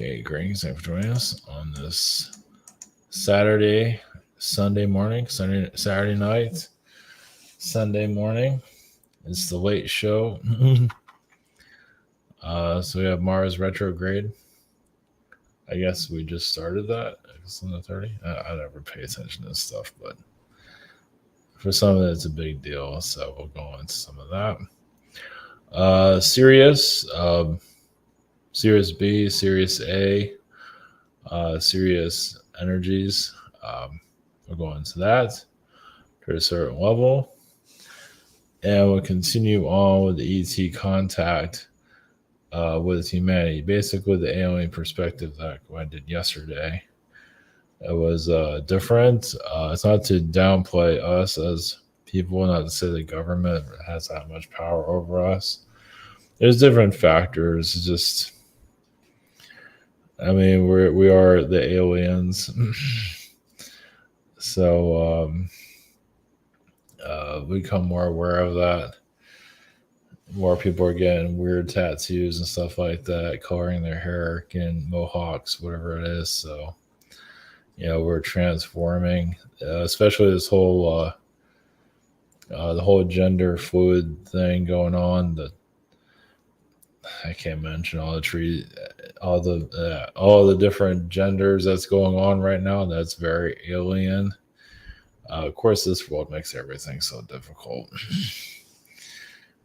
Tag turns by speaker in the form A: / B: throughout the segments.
A: Okay, greetings. Thanks for joining us on this Saturday morning. Saturday night, Sunday morning. It's the late show. So we have Mars Retrograde. I guess we just started that. It's on the 30. I never pay attention to this stuff, but for some of it, it's a big deal. So we'll go into some of that. Sirius, Sirius B, Sirius A, Sirius energies. We'll go into that to a certain level. And we'll continue on with the ET contact with humanity. Basically, the alien perspective that I did yesterday. It was different. It's not to downplay us as people, not to say the government has that much power over us. There's different factors. It's just, I mean, we are the aliens. So we become more aware of that. More people are getting weird tattoos and stuff like that, coloring their hair, getting mohawks, whatever it is. So, we're transforming, especially this whole the whole gender fluid thing going on. I can't mention all the different genders that's going on right now. That's very alien. Of course, this world makes everything so difficult.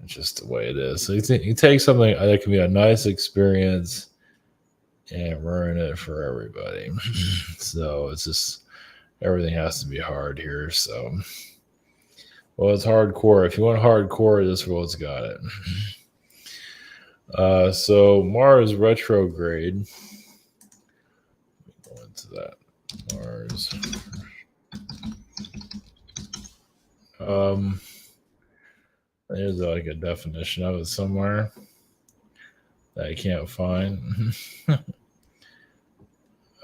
A: It's just the way it is. So you take something that can be a nice experience and ruin it for everybody. So it's just, everything has to be hard here. So, well, it's hardcore. If you want hardcore, this world's got it. So Mars retrograde. Go into that. Mars. There's like a definition of it somewhere that I can't find.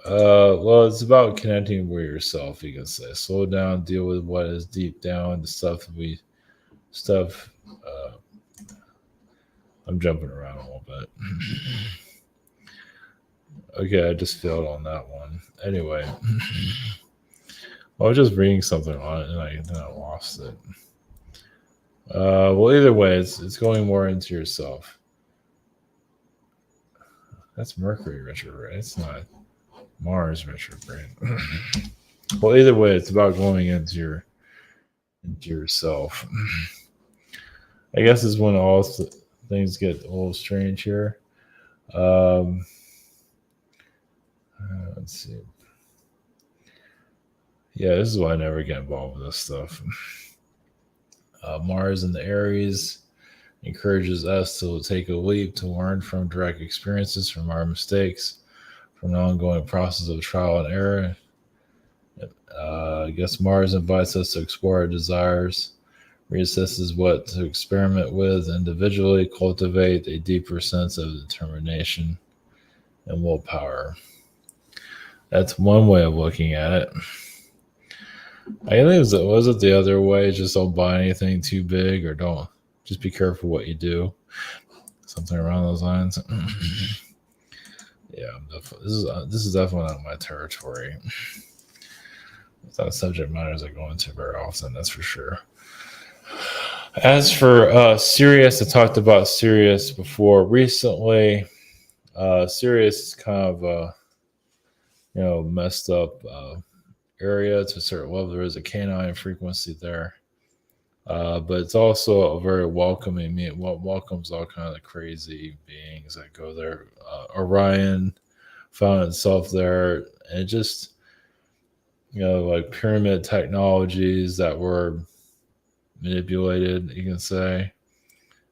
A: Well, it's about connecting with yourself, you can say. Slow down, deal with what is deep down, the stuff I'm jumping around a little bit. Okay, I just failed on that one. Anyway, I was just reading something on it and I lost it. Well, either way, it's going more into yourself. That's Mercury retrograde. It's not Mars retrograde. Well, either way, it's about going into yourself. I guess is when all things get a little strange here. Let's see. Yeah, this is why I never get involved with this stuff. Mars in the Aries encourages us to take a leap, to learn from direct experiences, from our mistakes, from the ongoing process of trial and error. I guess Mars invites us to explore our desires, reassesses what to experiment with individually, cultivate a deeper sense of determination and willpower. That's one way of looking at it. I think was it the other way? Just don't buy anything too big, or don't. Just be careful what you do. Something around those lines. Yeah, this is definitely not my territory. It's not subject matters I go into very often, that's for sure. As for Sirius, I talked about Sirius before. Recently, Sirius is kind of a messed up area to a certain level. There is a canine frequency there, but it's also a very welcoming. It welcomes all kind of crazy beings that go there. Orion found itself there, and it just like pyramid technologies that were manipulated, you can say,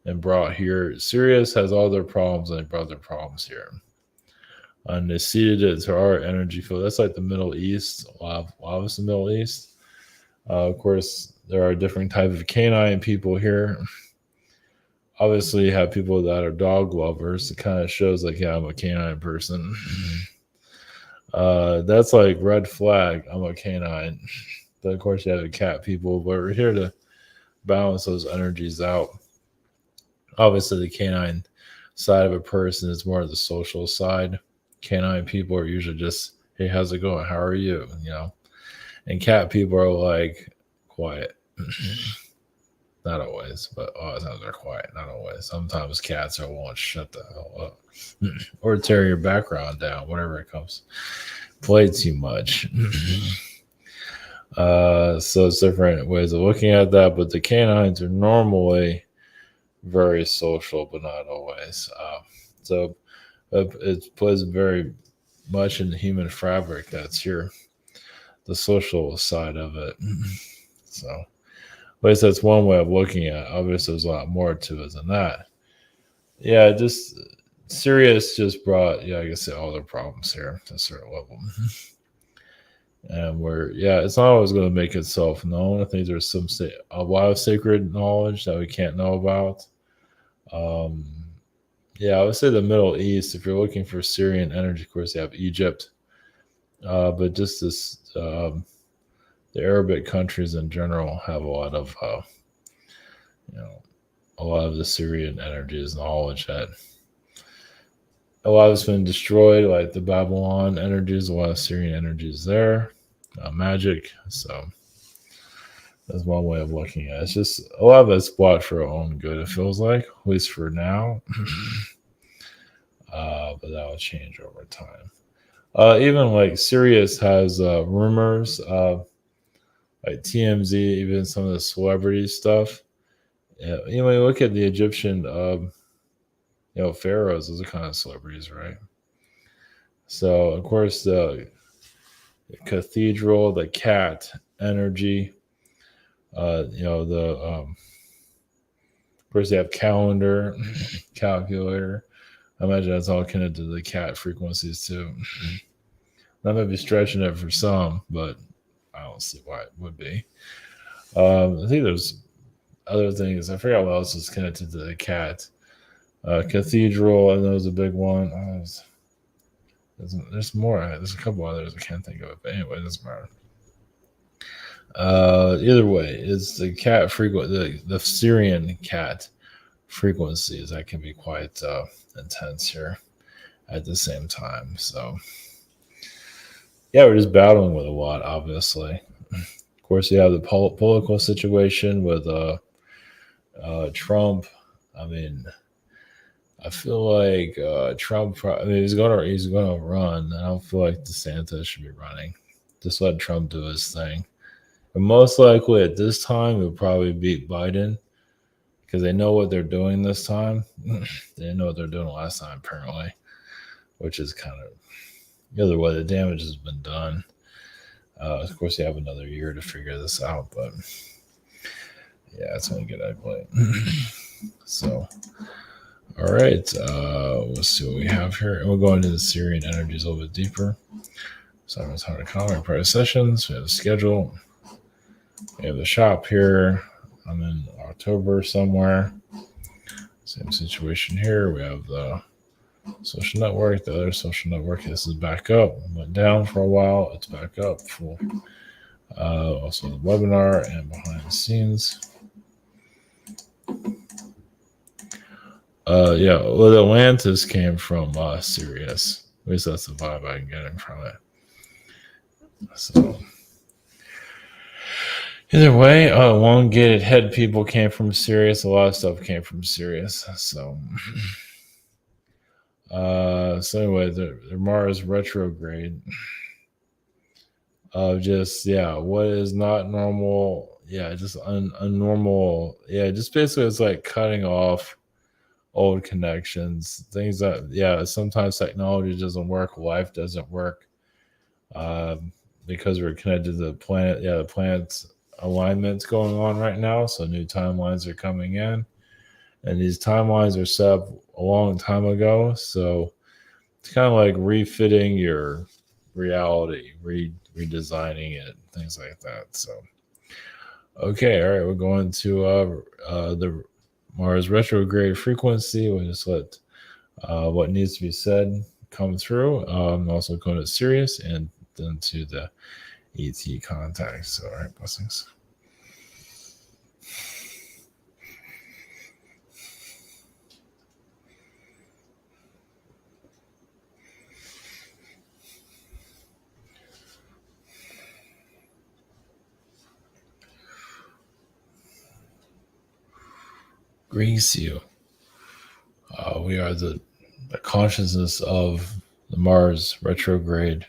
A: and brought here. Sirius has all their problems, and they brought their problems here. And they seeded it to our energy field. That's like the Middle East. A lot of us in the Middle East. Of course, there are different types of canine people here. Obviously, you have people that are dog lovers. It kind of shows like, yeah, I'm a canine person. That's like red flag. I'm a canine. But of course, you have the cat people. But we're here to balance those energies out. Obviously, the canine side of a person is more of the social side. Canine people are usually just, hey, how's it going? How are you? And cat people are like quiet. Not always, but a lot of times they're quiet. Not always. Sometimes cats are won't shut the hell up or tear your background down, whatever it comes. Play too much. So it's different ways of looking at that, but the canines are normally very social, but not always. So it plays very much in the human fabric. That's the social side of it. So at least that's one way of looking at it. Obviously, there's a lot more to it than that. Yeah, just Sirius just brought, I guess, all the problems here to a certain level. And it's not always going to make itself known. I think there's a lot of sacred knowledge that we can't know about. I would say the Middle East, if you're looking for Syrian energy, of course, you have Egypt. But just the Arabic countries in general have a lot of, a lot of the Syrian energies, knowledge that a lot has been destroyed, like the Babylon energies, a lot of Syrian energies there, magic. So that's one way of looking at it. It's just a lot of it's bought for our own good, it feels like, at least for now. But that will change over time. Even like Sirius has rumors, like TMZ, even some of the celebrity stuff. Yeah, when you look at the Egyptian, pharaohs, those are kind of celebrities, right? So, of course, the cathedral, the cat energy, of course, they have calendar, calculator. I imagine that's all connected to the cat frequencies too. That might be stretching it for some, but I don't see why it would be. I think there's other things. I forgot what else is connected to the cat. Cathedral, I know is a big one. There's more. There's a couple others I can't think of it, but anyway, it doesn't matter. Either way, it's the cat the Sirian cat frequencies that can be quite intense here at the same time. So, we're just battling with a lot, obviously. Of course, you have the political situation with Trump. I mean, I feel like Trump. He's gonna run. I don't feel like DeSantis should be running. Just let Trump do his thing. And most likely at this time, he'll probably beat Biden because they know what they're doing this time. They didn't know what they're doing last time, apparently, which is kind of the other way. The damage has been done. Of course, you have another year to figure this out, but it's going to get ugly. So, all right, let's see what we have here. And we'll go into the Sirian energies a little bit deeper. So, I'm going to comment on prior sessions. We have a schedule. We have the shop here. I'm in October somewhere. Same situation here. We have the social network, the other social network. This is back up. Went down for a while. It's back up full. Also the webinar and behind the scenes. The Atlantis came from Sirius. At least that's the vibe I'm getting from it. So either way, elongated head people came from Sirius. A lot of stuff came from Sirius. So anyway, the Mars retrograde of what is not normal. Just unnormal. Just basically it's like cutting off old connections, things that sometimes technology doesn't work, life doesn't work, because we're connected to the planet. The planet's alignments going on right now, so new timelines are coming in, and these timelines are set up a long time ago, so it's kind of like refitting your reality, redesigning it, things like that. So okay, all right, we're going to the Mars retrograde frequency. We'll just let what needs to be said come through. Also going to Sirius and then to the ET contacts. So, all right, blessings. grease you. We are the consciousness of the Mars retrograde.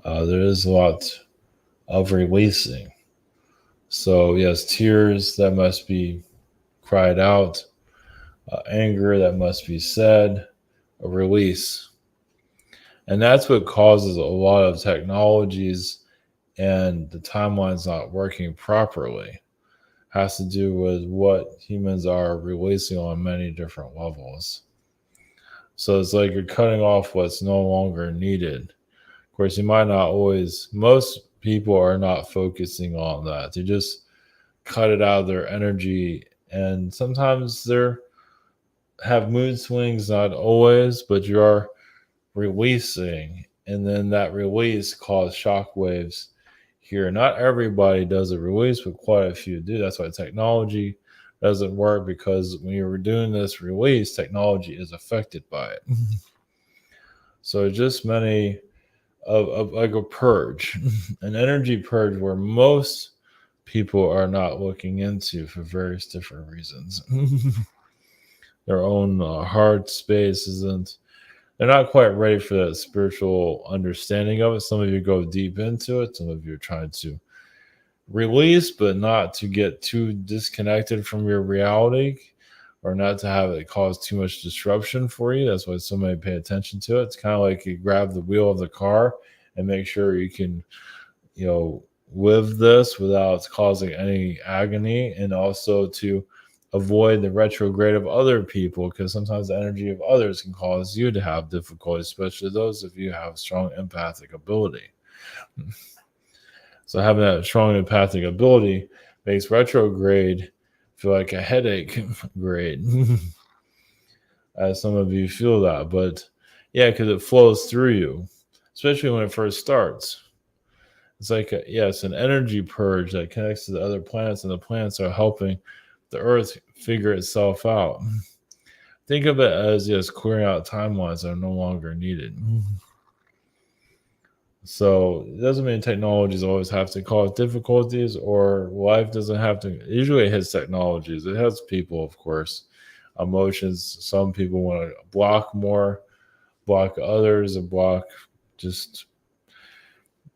A: There is a lot of releasing. So, yes, tears that must be cried out, anger that must be said, a release. And that's what causes a lot of technologies and the timeline's not working properly. Has to do with what humans are releasing on many different levels. So it's like you're cutting off what's no longer needed. Of course, you might not always, most people are not focusing on that. They just cut it out of their energy. And sometimes they're have mood swings, not always, but you are releasing. And then that release causes shock waves here. Not everybody does a release, but quite a few do. That's why technology doesn't work, because when you're doing this release, technology is affected by it. So just many of like a purge, an energy purge where most people are not looking into for various different reasons. Their own heart space isn't, they're not quite ready for that spiritual understanding of it. Some of you go deep into it. Some of you are trying to release, but not to get too disconnected from your reality, or not to have it cause too much disruption for you. That's why so many pay attention to it. It's kind of like you grab the wheel of the car and make sure you can, live this without causing any agony, and also to avoid the retrograde of other people, because sometimes the energy of others can cause you to have difficulty, especially those of you who have strong empathic ability. So having that strong empathic ability makes retrograde feel like a headache grade. As some of you feel that, but yeah, because it flows through you, especially when it first starts. It's like, an energy purge that connects to the other planets, and the planets are helping the Earth figure itself out. Think of it as just clearing out timelines that are no longer needed. So it doesn't mean technologies always have to cause difficulties, or life doesn't have to. Usually it hits technologies. It has people, of course, emotions. Some people want to block more, block others, and block just.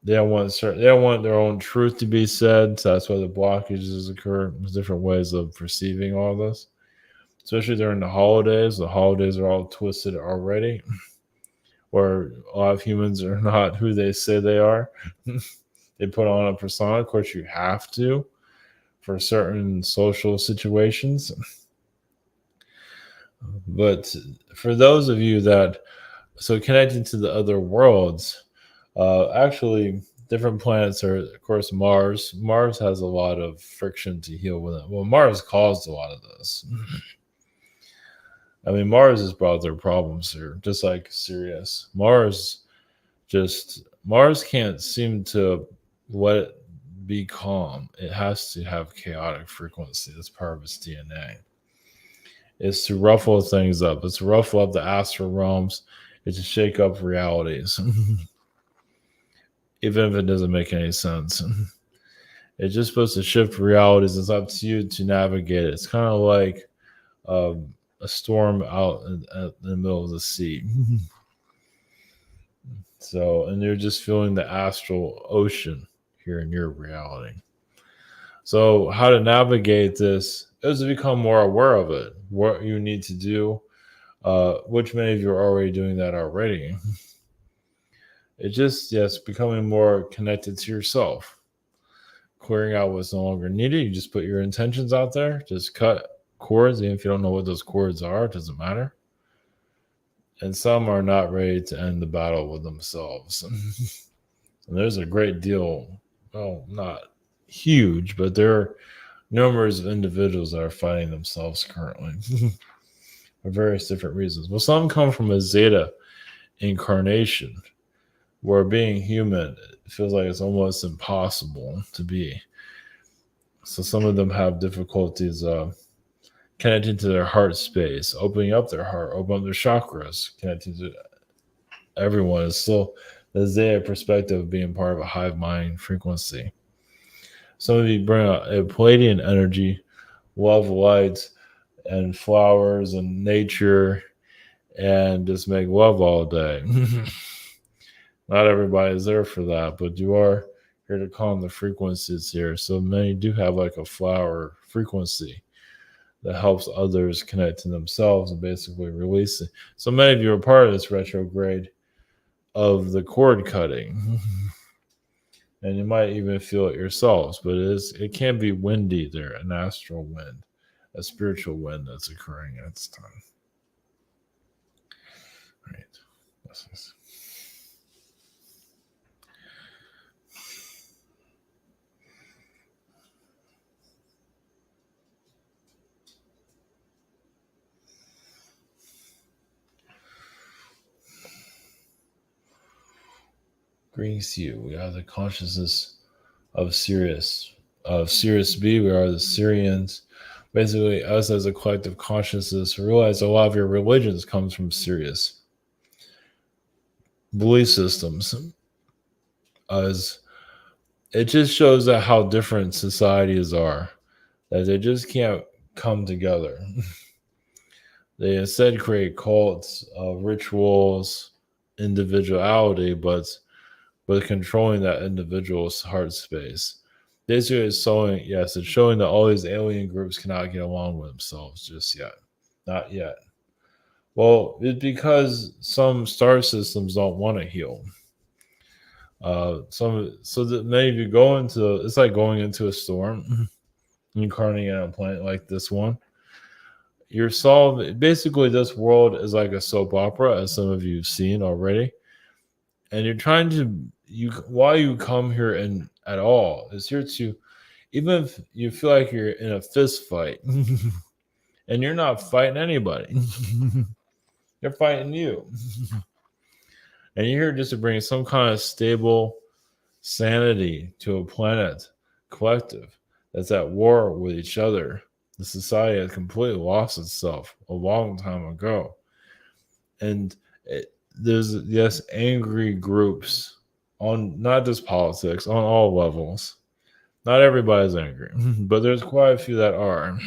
A: They don't want their own truth to be said. So that's why the blockages occur. There's different ways of perceiving all this, especially during the holidays. The holidays are all twisted already, where a lot of humans are not who they say they are. They put on a persona. Of course, you have to for certain social situations. But for those of you that, so connecting to the other worlds, actually, different planets are, of course, Mars. Mars has a lot of friction to heal with it. Well, Mars caused a lot of this. I mean, Mars has brought their problems here, just like Sirius. Mars can't seem to let it be calm. It has to have chaotic frequency. That's part of its DNA. It's to ruffle things up. It's to ruffle up the astral realms. It's to shake up realities. Even if it doesn't make any sense. It's just supposed to shift realities. It's up to you to navigate it. It's kind of like a storm out in the middle of the sea. So, and you're just feeling the astral ocean here in your reality. So how to navigate this is to become more aware of it, what you need to do, which many of you are already doing that already. It's just, becoming more connected to yourself, clearing out what's no longer needed. You just put your intentions out there, just cut cords. Even if you don't know what those cords are, it doesn't matter. And some are not ready to end the battle with themselves. And there's a great deal, well, not huge, but there are numbers of individuals that are fighting themselves currently for various different reasons. Well, some come from a Zeta incarnation, where being human feels like it's almost impossible to be. So some of them have difficulties connecting to their heart space, opening up their heart, opening up their chakras, connecting to everyone. Is still the Zeta perspective of being part of a hive mind frequency. Some of you bring a Palladian energy, love, light, and flowers and nature and just make love all day. Not everybody is there for that, but you are here to calm the frequencies here. So many do have like a flower frequency that helps others connect to themselves and basically release it. So many of you are part of this retrograde of the cord cutting. And you might even feel it yourselves, but it can be windy there, an astral wind, a spiritual wind that's occurring at this time. Right. This is. Greetings to you. We are the consciousness of Sirius. Of Sirius B, we are the Sirians. Basically, us as a collective consciousness realize a lot of your religions comes from Sirius. Belief systems. As it just shows that how different societies are. That they just can't come together. They instead create cults, rituals, individuality, but controlling that individual's heart space. Basically, it's showing that all these alien groups cannot get along with themselves just yet. Not yet. Well, it's because some star systems don't want to heal. So that many of you go into, it's like going into a storm, incarnating on a planet like this one. You're solving, basically, this world is like a soap opera, as some of you have seen already. And you're trying to, why you come here and at all is here to, even if you feel like you're in a fist fight and you're not fighting anybody, they're fighting you. And you're here just to bring some kind of stable sanity to a planet collective that's at war with each other. The society has completely lost itself a long time ago. And there's angry groups on not just politics, on all levels. Not everybody's angry, but there's quite a few that are.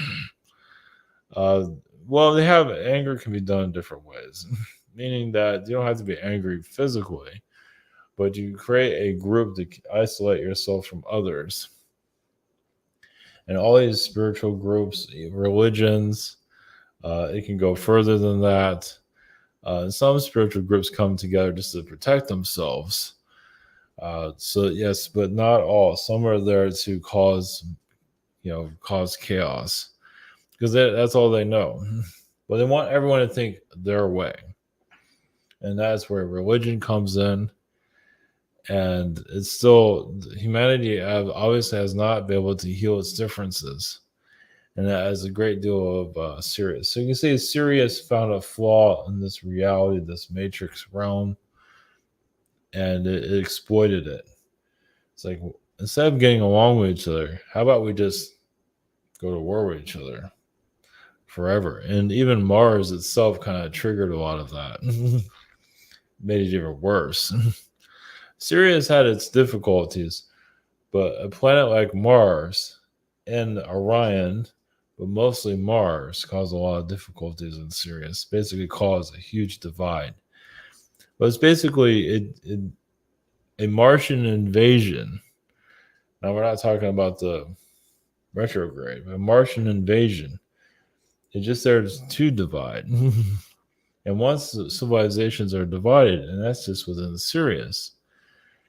A: They have anger can be done in different ways, meaning that you don't have to be angry physically, but you create a group to isolate yourself from others. And all these spiritual groups, religions, it can go further than that. Some spiritual groups come together just to protect themselves. Yes, but not all. Some are there to cause chaos because that's all they know. But they want everyone to think their way, and that's where religion comes in. And it's still humanity obviously has not been able to heal its differences, and that has a great deal of Sirius. So you can see Sirius found a flaw in this reality, this matrix realm, and it exploited it. It's like, instead of getting along with each other, how about we just go to war with each other forever? And even Mars itself kind of triggered a lot of that, made it even worse. Sirius had its difficulties, but a planet like Mars and Orion, but mostly Mars, caused a lot of difficulties in Sirius. Basically caused a huge divide. But it's basically a Martian invasion. Now, we're not talking about the retrograde, but Martian invasion. It's just there's two divide. And once the civilizations are divided, and that's just within Sirius,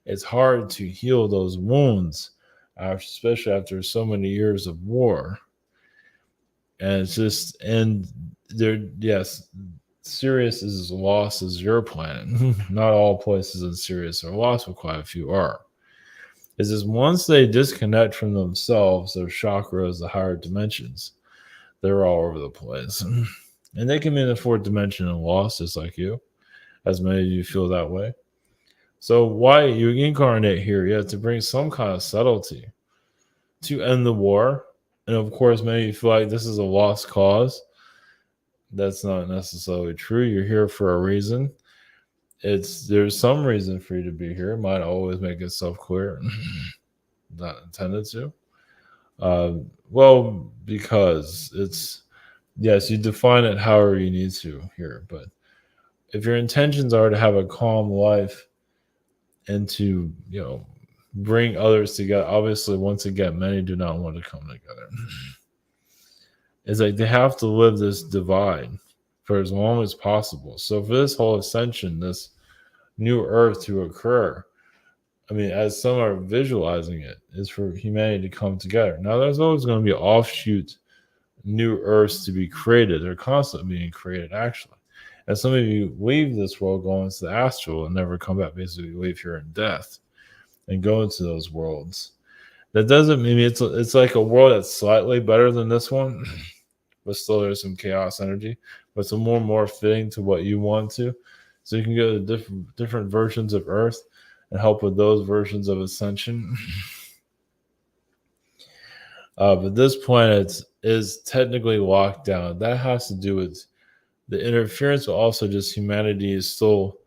A: it's hard to heal those wounds, especially after so many years of war. And it's just, and there, yes, Sirius is as lost as your planet. Not all places in Sirius are lost, but quite a few are. It's just once they disconnect from themselves, their chakras, the higher dimensions, they're all over the place. And they can be in the fourth dimension and lost, just like you, as many of you feel that way. So why you incarnate here, you have to bring some kind of subtlety to end the war. And of course, many of you feel like this is a lost cause. That's not necessarily true. You're here for a reason. There's some reason for you to be here. It might always make itself clear. Not intended to. Because Yes, you define it however you need to here, but if your intentions are to have a calm life and to, bring others together, obviously, once again, many do not want to come together. It's like they have to live this divide for as long as possible. So for this whole ascension, this new earth to occur, I mean, as some are visualizing it, is for humanity to come together. Now, there's always going to be offshoot new earths to be created. They're constantly being created, actually. And some of you leave this world, go into the astral, and never come back. Basically, leave here in death and go into those worlds. That doesn't mean it's like a world that's slightly better than this one, but still there's some chaos energy. But it's more fitting to what you want to. So you can go to different versions of Earth and help with those versions of ascension. But this planet is technically locked down. That has to do with the interference, but also just humanity is still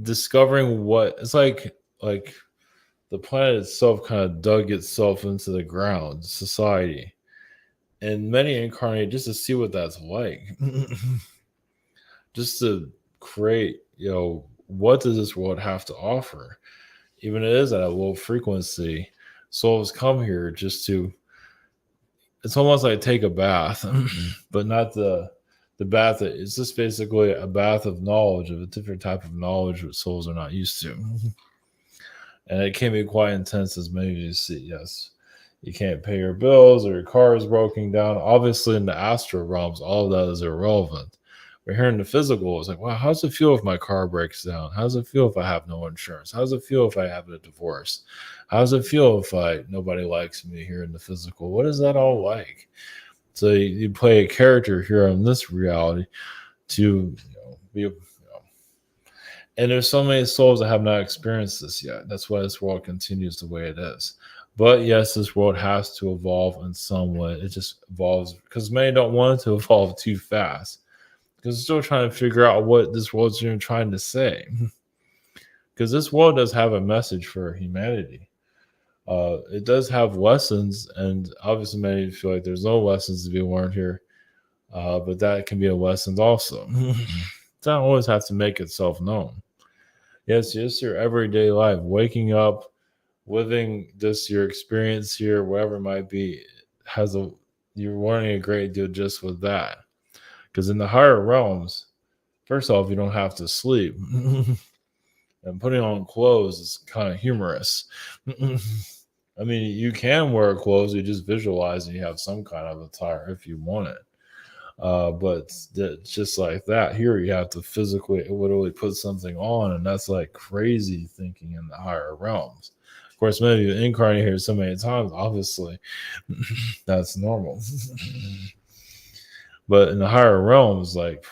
A: discovering what it's like the planet itself kind of dug itself into the ground, society. And many incarnate just to see what that's like. Just to create, what does this world have to offer? Even it is at a low frequency. Souls come here just to, it's almost like take a bath, but not the bath. It's just basically a bath of knowledge, of a different type of knowledge that souls are not used to. And it can be quite intense, as many of you see. Yes, you can't pay your bills or your car is broken down. Obviously, in the astral realms, all of that is irrelevant. But here in the physical, it's like, wow, how does it feel if my car breaks down? How does it feel if I have no insurance? How does it feel if I have a divorce? How does it feel if nobody likes me here in the physical? What is that all like? So you play a character here in this reality to be and there's so many souls that have not experienced this yet. That's why this world continues the way it is. But yes, this world has to evolve in some way. It just evolves because many don't want it to evolve too fast because they're still trying to figure out what this world's even trying to say. Because this world does have a message for humanity. It does have lessons, and obviously many feel like there's no lessons to be learned here. But that can be a lesson also. It doesn't always have to make itself known. Yes, just your everyday life, waking up, living just your experience here, whatever it might be, you're learning a great deal just with that. Because in the higher realms, first off, you don't have to sleep. And putting on clothes is kind of humorous. I mean, you can wear clothes, you just visualize and you have some kind of attire if you want it. But just like that, here you have to physically, literally put something on, and that's like crazy thinking in the higher realms. Of course, maybe you incarnate here so many times, obviously, that's normal. But in the higher realms, like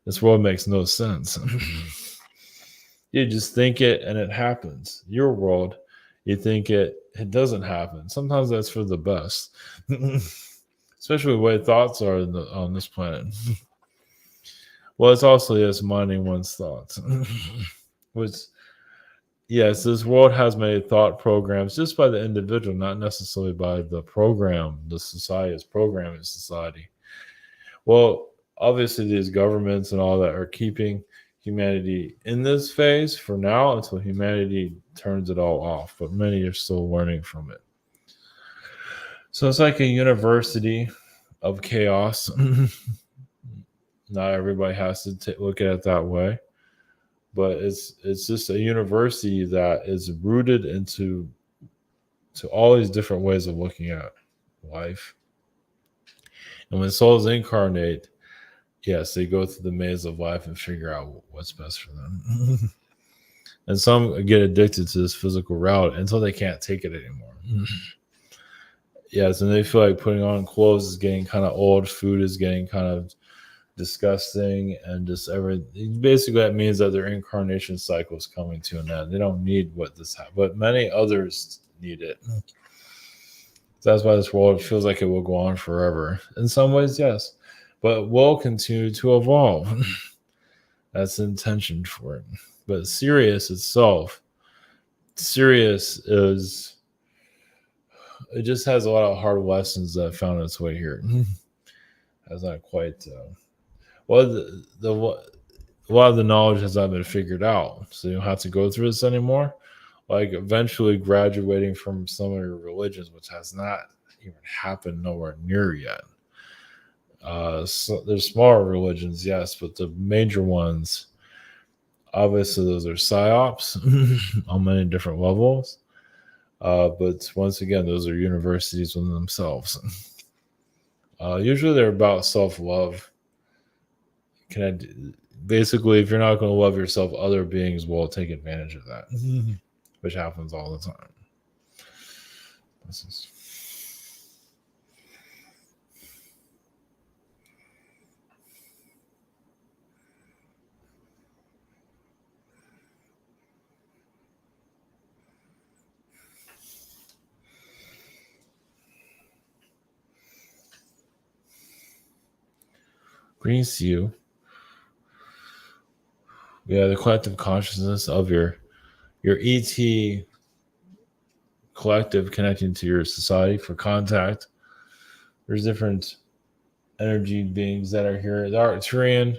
A: this world makes no sense. You just think it and it happens. Your world, you think it doesn't happen. Sometimes that's for the best. Especially the way thoughts are on this planet. Well, it's also just minding one's thoughts. Which, yes, this world has many thought programs just by the individual, not necessarily by the program. The society is programming society. Well, obviously these governments and all that are keeping humanity in this phase for now until humanity turns it all off. But many are still learning from it. So it's like a university of chaos. Not everybody has to look at it that way, but it's just a university that is rooted into all these different ways of looking at life. And when souls incarnate, yes, they go through the maze of life and figure out what's best for them. And some get addicted to this physical route until they can't take it anymore. Yes, and they feel like putting on clothes is getting kind of old, food is getting kind of disgusting, and just everything. Basically, that means that their incarnation cycle is coming to an end. They don't need what this has, but many others need it. So that's why this world feels like it will go on forever. In some ways, yes, but will continue to evolve. That's the intention for it. But Sirius itself, Sirius is. It just has a lot of hard lessons that found its way here. has not quite. Well, a lot of the knowledge has not been figured out, so you don't have to go through this anymore. Like eventually graduating from some of your religions, which has not even happened nowhere near yet. So there's smaller religions, yes, but the major ones, obviously, those are psyops on many different levels. But once again, those are universities within themselves. Usually, they're about self-love. Basically, if you're not going to love yourself, other beings will take advantage of that, which happens all the time. This is. Greetings to you. Yeah, the collective consciousness of your ET collective connecting to your society for contact. There's different energy beings that are here. The Arcturian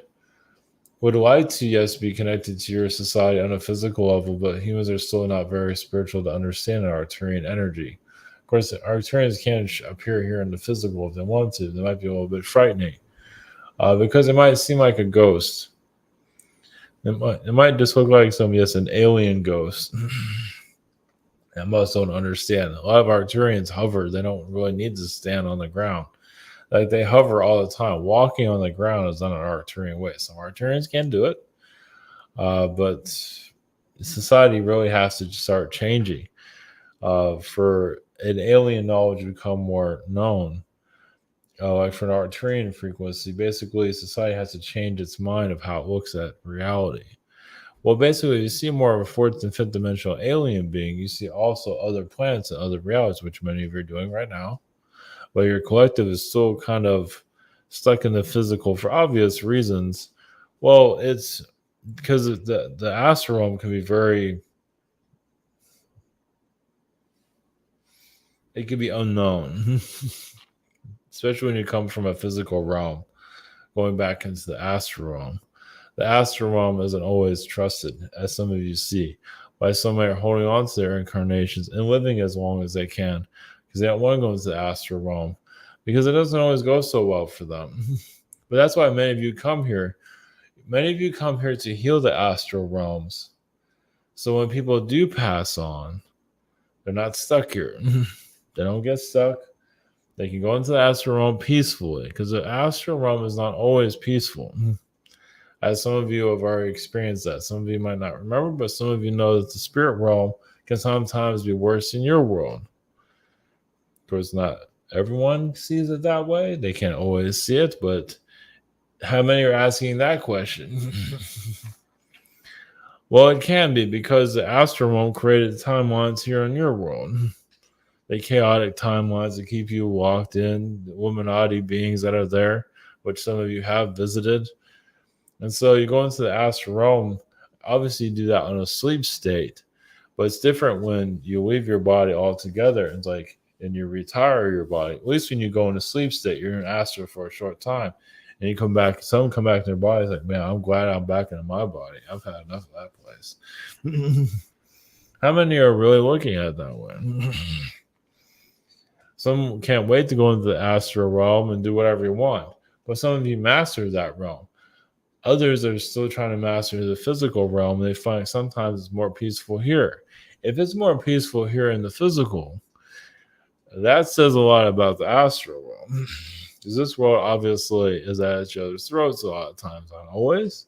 A: would like to, yes, be connected to your society on a physical level, but humans are still not very spiritual to understand an Arcturian energy. Of course, the Arcturians can appear here in the physical if they want to. They might be a little bit frightening because it might seem like a ghost. It might just look like an alien ghost. And most don't understand. A lot of Arcturians hover. They don't really need to stand on the ground. Like they hover all the time. Walking on the ground is not an Arcturian way. Some Arcturians can do it. But society really has to start changing for an alien knowledge to become more known. Like for an Arcturian frequency, basically society has to change its mind of how it looks at reality. Well, basically, you see more of a fourth and fifth dimensional alien being. You see also other planets and other realities, which many of you are doing right now. But your collective is still kind of stuck in the physical for obvious reasons. Well, it's because the astral realm can be it can be unknown, especially when you come from a physical realm, going back into the astral realm. The astral realm isn't always trusted, as some of you see, by some are holding on to their incarnations and living as long as they can because they don't want to go into the astral realm because it doesn't always go so well for them. But that's why many of you come here. Many of you come here to heal the astral realms. So when people do pass on, they're not stuck here. They don't get stuck. They can go into the astral realm peacefully because the astral realm is not always peaceful. As some of you have already experienced that. Some of you might not remember, but some of you know that the spirit realm can sometimes be worse than your world. Of course, not everyone sees it that way. They can't always see it, but how many are asking that question? Well, it can be because the astral realm created timelines here in your world. The chaotic timelines that keep you locked in, the Illuminati beings that are there, which some of you have visited. And so you go into the astral realm, obviously you do that on a sleep state, but it's different when you leave your body altogether and you retire your body. At least when you go into sleep state, you're in astral for a short time. And you come back, some come back to their bodies like, man, I'm glad I'm back into my body. I've had enough of that place. How many are really looking at it that way? Some can't wait to go into the astral realm and do whatever you want. But some of you master that realm. Others are still trying to master the physical realm. And they find sometimes it's more peaceful here. If it's more peaceful here in the physical, that says a lot about the astral realm. Because this world obviously is at each other's throats a lot of times, not always.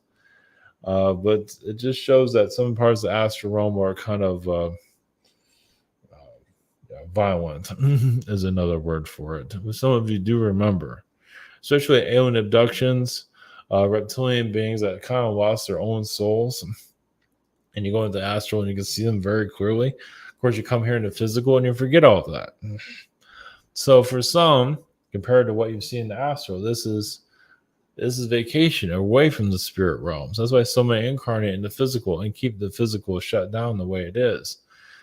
A: But it just shows that some parts of the astral realm are kind of violent, is another word for it. Which some of you do remember, especially alien abductions, reptilian beings that kind of lost their own souls. And you go into the astral and you can see them very clearly. Of course, you come here into physical and you forget all of that. So for some, compared to what you see in the astral, this is vacation away from the spirit realms. That's why so many incarnate in the physical and keep the physical shut down the way it is.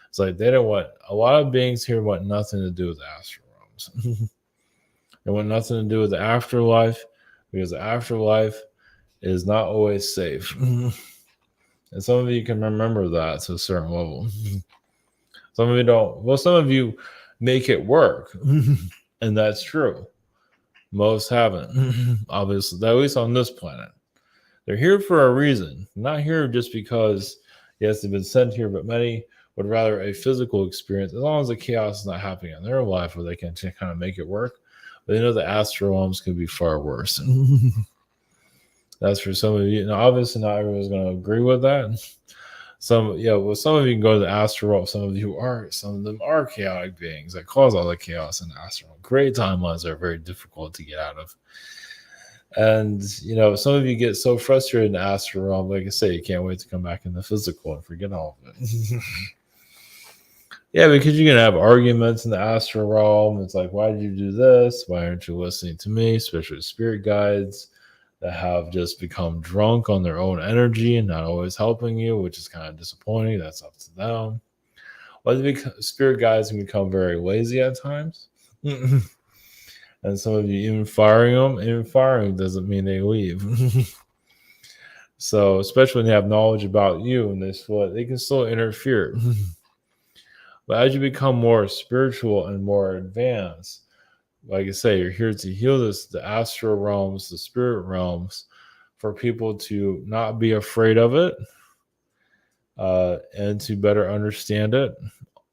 A: It's like they don't want, a lot of beings here want nothing to do with the astral realms. It want nothing to do with the afterlife, because the afterlife is not always safe. And some of you can remember that to a certain level. Some of you don't. Well, some of you make it work. And that's true. Most haven't, obviously, at least on this planet. They're here for a reason, not here just because, yes, they've been sent here, but many would rather a physical experience, as long as the chaos is not happening in their life where they can kind of make it work. But they know the astral realms could be far worse. That's for some of you. Now, obviously, not everyone's going to agree with that. Some of you can go to the astral realm. Some of them are chaotic beings that cause all the chaos in the astral realm. Great timelines are very difficult to get out of. And, some of you get so frustrated in the astral realm, like I say, you can't wait to come back in the physical and forget all of it. Yeah, because you're going to have arguments in the astral realm. It's like, why did you do this? Why aren't you listening to me? Especially spirit guides that have just become drunk on their own energy and not always helping you, which is kind of disappointing. That's up to them. But spirit guides can become very lazy at times. And some of you even firing doesn't mean they leave. So, especially when they have knowledge about you and they can still interfere. But as you become more spiritual and more advanced, like I say, you're here to heal the astral realms, the spirit realms, for people to not be afraid of it and to better understand it.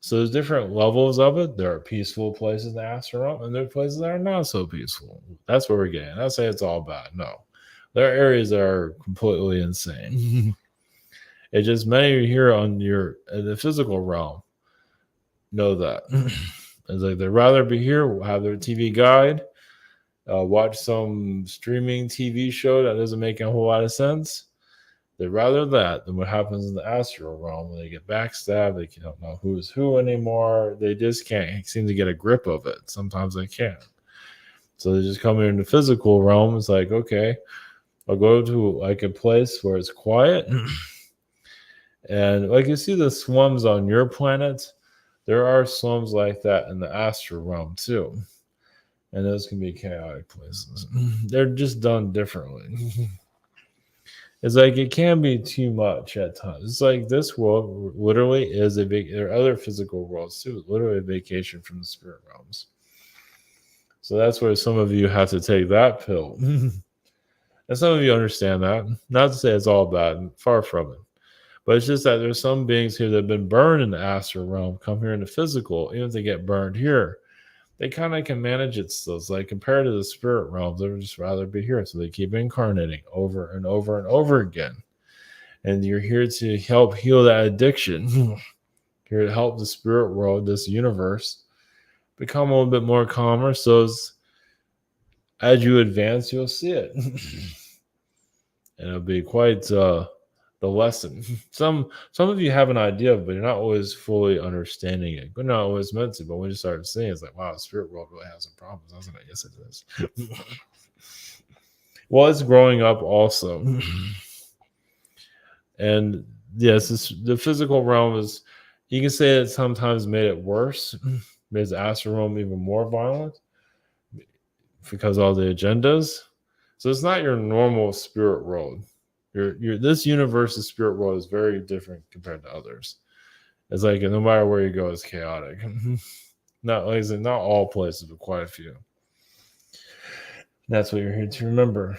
A: So there's different levels of it. There are peaceful places in the astral realm, and there are places that are not so peaceful. That's where we're getting. I say it's all bad. No. There are areas that are completely insane. It's just many of you here in the physical realm know that. It's like they'd rather be here, have their TV guide, watch some streaming TV show that doesn't make a whole lot of sense. They'd rather that than what happens in the astral realm when they get backstabbed. They don't know who's who anymore. They just can't seem to get a grip of it. Sometimes they can't. So they just come here in the physical realm. It's like, okay, I'll go to like a place where it's quiet. And like you see the slums on your planet, there are slums like that in the astral realm too. And those can be chaotic places. They're just done differently. It's like it can be too much at times. It's like this world literally is there are other physical worlds too. It's literally a vacation from the spirit realms. So that's where some of you have to take that pill. And some of you understand that. Not to say it's all bad, far from it. But it's just that there's some beings here that have been burned in the astral realm, come here in the physical. Even if they get burned here, they kind of can manage it still. It's like compared to the spirit realms, they would just rather be here. So they keep incarnating over and over and over again. And you're here to help heal that addiction. Here to help the spirit world, this universe, become a little bit more calmer. So as you advance, you'll see it. And it'll be quite the lesson. Some of you have an idea, but you're not always fully understanding it. You're not always meant to, but when you start seeing it, it's like, wow, the spirit world really has some problems, doesn't it? Yes, it is. Well, it's growing up also. And yes, the physical realm is, you can say it sometimes made it worse, made the astral realm even more violent because of all the agendas. So it's not your normal spirit world. This universe's spirit world is very different compared to others. It's like no matter where you go, it's chaotic. Not all places, but quite a few. That's what you're here to remember.